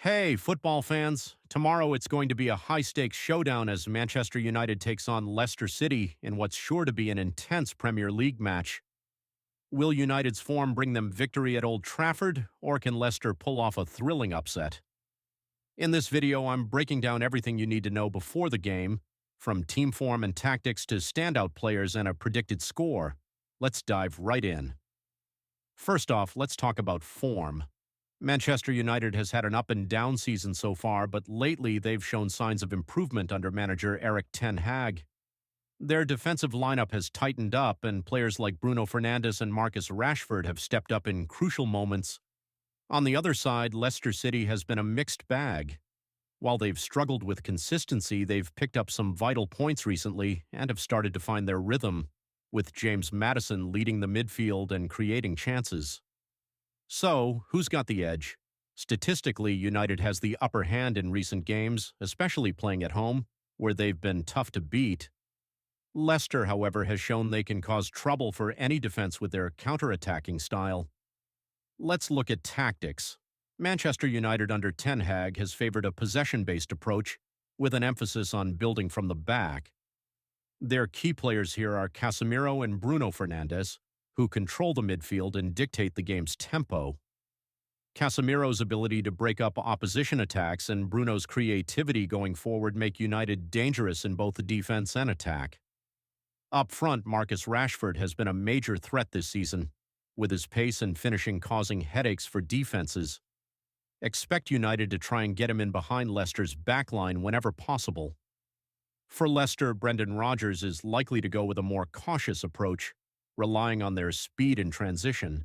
Hey, football fans. Tomorrow it's going to be a high-stakes showdown as Manchester United takes on Leicester City in what's sure to be an intense Premier League match. Will United's form bring them victory at Old Trafford, or can Leicester pull off a thrilling upset? In this video, I'm breaking down everything you need to know before the game, from team form and tactics to standout players and a predicted score. Let's dive right in. First off, let's talk about form. Manchester United has had an up-and-down season so far, but lately they've shown signs of improvement under manager Erik ten Hag. Their defensive lineup has tightened up, and players like Bruno Fernandes and Marcus Rashford have stepped up in crucial moments. On the other side, Leicester City has been a mixed bag. While they've struggled with consistency, they've picked up some vital points recently and have started to find their rhythm, with James Maddison leading the midfield and creating chances. So, who's got the edge? Statistically, United has the upper hand in recent games, especially playing at home, where they've been tough to beat. Leicester, however, has shown they can cause trouble for any defense with their counterattacking style. Let's look at tactics. Manchester United under Ten Hag has favored a possession-based approach with an emphasis on building from the back. Their key players here are Casemiro and Bruno Fernandes, who control the midfield and dictate the game's tempo. Casemiro's ability to break up opposition attacks and Bruno's creativity going forward make United dangerous in both defense and attack. Up front, Marcus Rashford has been a major threat this season, with his pace and finishing causing headaches for defenses. Expect United to try and get him in behind Leicester's backline whenever possible. For Leicester, Brendan Rodgers is likely to go with a more cautious approach, relying on their speed in transition.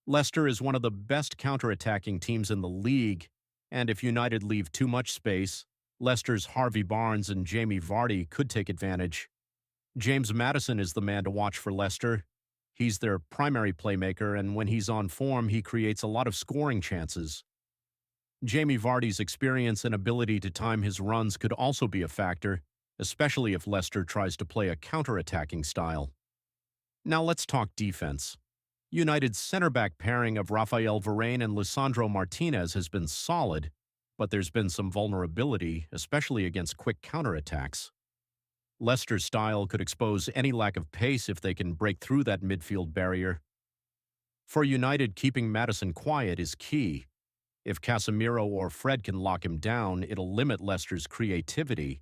Leicester is one of the best counterattacking teams in the league, and if United leave too much space, Leicester's Harvey Barnes and Jamie Vardy could take advantage. James Maddison is the man to watch for Leicester. He's their primary playmaker, and when he's on form, he creates a lot of scoring chances. Jamie Vardy's experience and ability to time his runs could also be a factor, especially if Leicester tries to play a counterattacking style. Now let's talk defense. United's center-back pairing of Raphael Varane and Lisandro Martinez has been solid, but there's been some vulnerability, especially against quick counterattacks. Leicester's style could expose any lack of pace if they can break through that midfield barrier. For United, keeping Maddison quiet is key. If Casemiro or Fred can lock him down, it'll limit Leicester's creativity.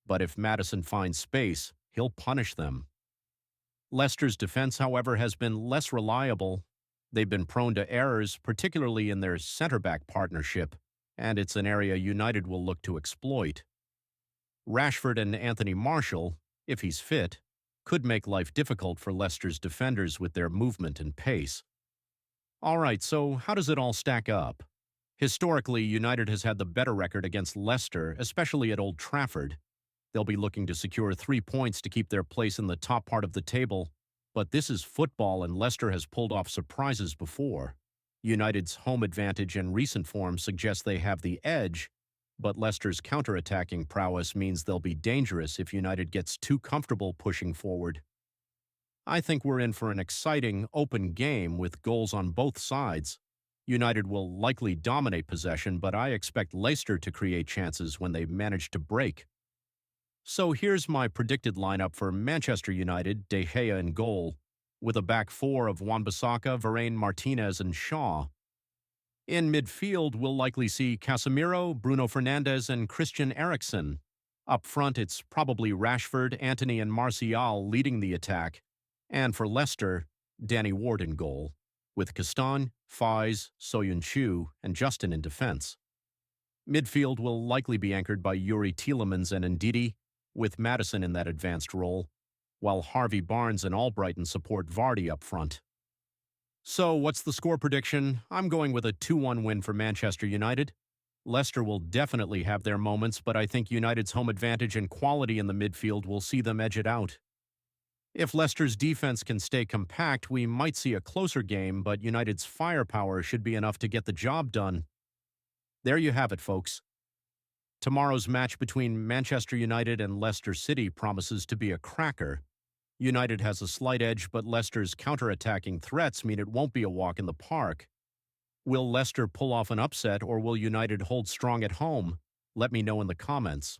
But if Maddison finds space, he'll punish them. Leicester's defense, however, has been less reliable. They've been prone to errors, particularly in their center-back partnership, and it's an area United will look to exploit. Rashford and Anthony Martial, if he's fit, could make life difficult for Leicester's defenders with their movement and pace. All right, so how does it all stack up? Historically, United has had the better record against Leicester, especially at Old Trafford. They'll be looking to secure 3 points to keep their place in the top part of the table, but this is football and Leicester has pulled off surprises before. United's home advantage and recent form suggests they have the edge, but Leicester's counterattacking prowess means they'll be dangerous if United gets too comfortable pushing forward. I think we're in for an exciting, open game with goals on both sides. United will likely dominate possession, but I expect Leicester to create chances when they manage to break. So here's my predicted lineup for Manchester United: De Gea in goal, with a back four of Wan-Bissaka, Varane, Martinez, and Shaw. In midfield, we'll likely see Casemiro, Bruno Fernandes, and Christian Eriksen. Up front, it's probably Rashford, Antony, and Martial leading the attack. And for Leicester, Danny Ward in goal, with Castagne, Faiz, Soyuncu, and Justin in defense. Midfield will likely be anchored by Yuri Tielemans and Ndidi, with Maddison in that advanced role, while Harvey Barnes and Albrighton support Vardy up front. So, what's the score prediction? I'm going with a 2-1 win for Manchester United. Leicester will definitely have their moments, but I think United's home advantage and quality in the midfield will see them edge it out. If Leicester's defense can stay compact, we might see a closer game, but United's firepower should be enough to get the job done. There you have it, folks. Tomorrow's match between Manchester United and Leicester City promises to be a cracker. United has a slight edge, but Leicester's counterattacking threats mean it won't be a walk in the park. Will Leicester pull off an upset or will United hold strong at home? Let me know in the comments.